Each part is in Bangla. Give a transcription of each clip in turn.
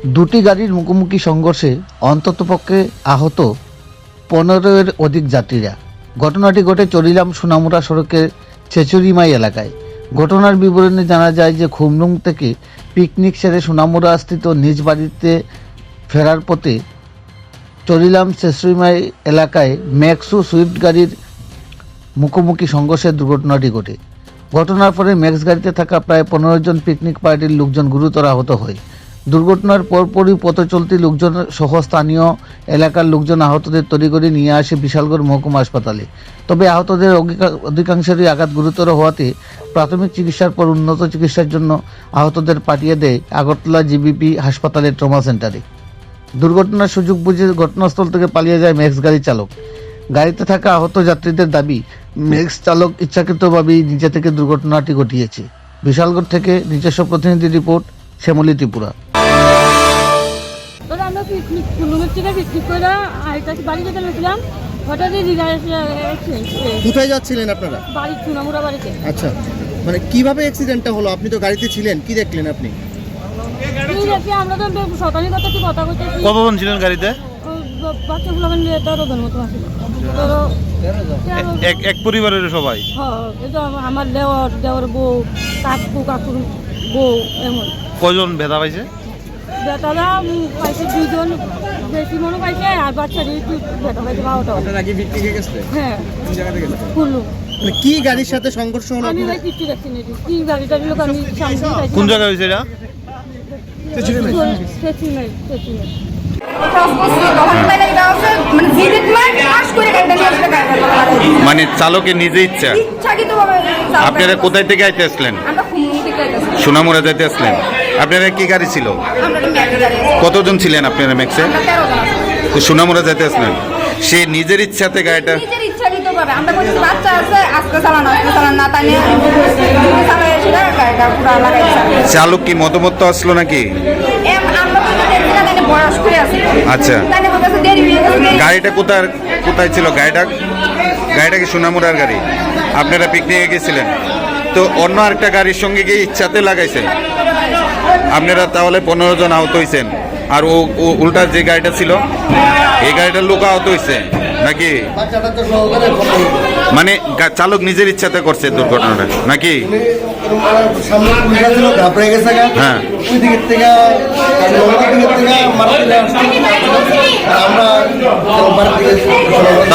দুটি গাড়ির মুখোমুখি সংঘর্ষে অন্ততপক্ষে আহত 15-এর অধিক যাত্রীরা। ঘটনাটি ঘটে চরিলাম সোনামুড়া সড়কের ছেচুরিমাই এলাকায়। ঘটনার বিবরণে জানা যায় যে খুমলুং থেকে পিকনিক সেরে সোনামুড়া স্থিত নিজ বাড়িতে ফেরার পথে চরিলাম ছেচুরিমাই এলাকায় ম্যাক্সু সুইফট গাড়ির মুখোমুখি সংঘর্ষে দুর্ঘটনাটি ঘটে। ঘটনার পরে ম্যাক্স গাড়িতে থাকা প্রায় 15 জন পিকনিক পার্টির লোকজন গুরুতর আহত হয়। দুর্ঘটনার পরপরই পথে চলতি লোকজন সহ স্থানীয় এলাকার লোকজন আহতদের তড়িঘড়ি নিয়ে আসে বিশালগড় মহকুমা হাসপাতালে। তবে আহতদের অধিকাংশেরই আঘাত গুরুতর হওয়াতে প্রাথমিক চিকিৎসার পর উন্নত চিকিৎসার জন্য আহতদের পাঠিয়ে দেয় আগরতলা জিবিপি হাসপাতালের ট্রমা সেন্টারে। দুর্ঘটনার সুযোগ বুঝে ঘটনাস্থল থেকে পালিয়ে যায় ম্যাক্স গাড়ির চালক। গাড়িতে থাকা আহত যাত্রীদের দাবি, ম্যাক্স চালক ইচ্ছাকৃতভাবেই নিজে থেকে দুর্ঘটনাটি ঘটিয়েছে। বিশালগড় থেকে নিজস্ব প্রতিনিধি রিপোর্ট, শ্যামলী ত্রিপুরা। আমরা পিকনিক থেকে পিকনিক করে বাড়ি যেতে গেছিলাম, হঠাৎই কোথায় যাচ্ছিলেন আপনারা? বাড়ি সোনামুড়া বাড়িতে। আচ্ছা, মানে কিভাবে অ্যাক্সিডেন্টটা হলো? আপনি তো গাড়িতে ছিলেন, কি দেখলেন আপনি? আমরা তো শতানি কথা বলতেছি। কতজন ছিলেন গাড়িতে? বাচ্চাগুলো তেরোজন মতো আসছিল। এক পরিবারের সবাই? আমার দেওয়ার বউ, কাকুর বউ, এমন। কজন ভেদা পাইছে? বেতারা পাইছে 2 জন, বেশি মনে পাইছে, আর বাচ্চারা একটু বেটা পাইছে 12টা। হ্যাঁ, খুললুম। কি গাড়ির সাথে সংঘর্ষ হলো? আমি ভাই কিছু দেখছি না, কি গাড়িটা লোক আমি সামনে। কোন জায়গায় হয়েছে এটা? মানে চালকের নিজে ইচ্ছা? আপনারা কোথায় থেকে আইতে আসলেন? সোনামুড়া যাইতে আসলেন। আপনারা কি গাড়ি ছিল? কতজন ছিলেন আপনারা ম্যাক্সে? সোনামুড়া যাইতে আসলেন। সে নিজের ইচ্ছাতে গাড়িটা? চালক কি মতামত আসলো নাকি? আচ্ছা, গাড়িটা কোথায় ছিল? গাড়িটা কি সোনামুড়ার গাড়ি? আপনারা পিকনিকে গেছিলেন, তো অন্য আরেকটা গাড়ির সঙ্গে গিয়ে ইচ্ছাতে লাগাইছেন। আপনারা তাহলে 15 জন আহত হয়েছেন। আর ও উল্টা যে গাড়িটা ছিল, এই গাড়িটার লোক আহত হয়েছে নাকি? মানে চালক নিজের ইচ্ছাতে করছে দুর্ঘটনাটা নাকি? হ্যাঁ,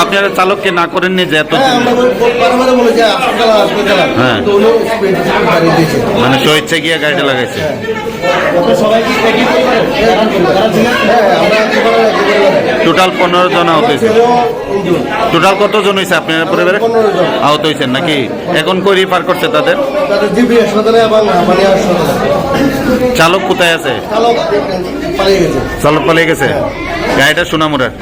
আপনারা চালককে না করেননি যে এত? হ্যাঁ, মানে স্বেচ্ছা গিয়ে গাড়িটা লাগাইছে। টোটাল 15 জন আহত হয়েছে। টোটাল কতজন হয়েছে আপনার পরিবারে আহত হয়েছেন নাকি? এখন কই রিফার করছে তাদের? চালক কোথায় আছে? চালক পালিয়ে গেছে। গাড়িটা সোনামুড়ার।